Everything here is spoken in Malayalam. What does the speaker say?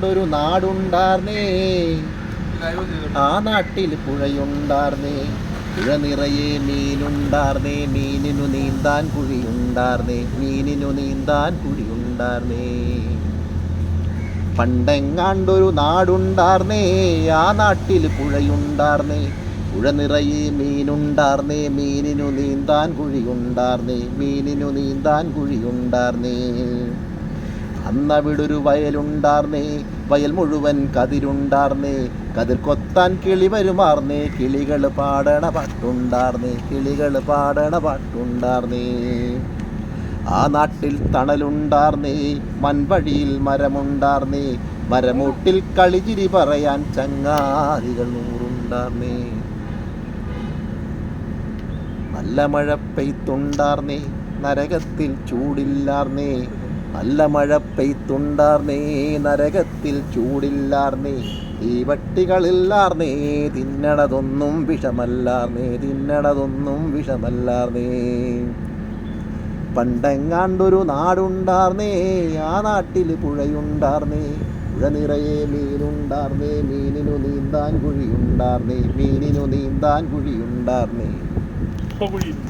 ഒരു നാടുണ്ടാർന്നേ, ആ നാട്ടിൽ പുഴയുണ്ടാർന്നേ, പുഴ നിറയെ മീനുണ്ടാർന്നേ, മീനിനു നീന്താൻ കുഴിയുണ്ടാർന്നേ, മീനിനു നീന്താൻ കുഴിയുണ്ടാർന്നേ. പണ്ടെങ്ങാണ്ടൊരു നാടുണ്ടാർന്നേ, ആ നാട്ടിൽ പുഴയുണ്ടാർന്നേ, പുഴ നിറയെ മീനുണ്ടാർന്നേ, മീനിനു നീന്താൻ കുഴിയുണ്ടാർന്നേ, മീനിനു നീന്താൻ കുഴിയുണ്ടാർന്നേ. അന്നവിടൊരു വയലുണ്ടാർന്നേ, വയൽ മുഴുവൻ കതിരുണ്ടാർന്നേ, കതിർ കൊത്താൻ കിളി വരുമാർന്നേ, കിളികൾ പാടണ പാട്ടുണ്ടാർന്നേ, കിളികൾ പാടണ പാട്ടുണ്ടാർന്നേ. ആ നാട്ടിൽ തണലുണ്ടാർന്നേ, മൺവഴിയിൽ മരമുണ്ടാർന്നേ, മരമൂട്ടിൽ കളിചിരി പറയാൻ ചങ്ങാതികൾ നൂറുണ്ടാർന്നേ. നല്ല മഴ പെയ്ത്തുണ്ടാർന്നേ, നരകത്തിൽ ചൂടില്ലാർന്നേ, നല്ല മഴ പെയ്ത്തുണ്ടാർന്നേ, നരകത്തിൽ ചൂടില്ലാർന്നേ. തീവട്ടികളില്ലാർന്നേ, തിന്നണതൊന്നും വിഷമല്ലാർന്നേ, തിന്നണതൊന്നും വിഷമല്ലാർന്നേ. പണ്ടെങ്ങാണ്ടൊരു നാടുണ്ടാർന്നേ, ആ നാട്ടിൽ പുഴയുണ്ടാർന്നേ, പുഴ നിറയെ മീനുണ്ടാർന്നേ, മീനിനു നീന്താൻ കുഴിയുണ്ടാർന്നേ, മീനിനു നീന്താൻ കുഴിയുണ്ടാർന്നേ.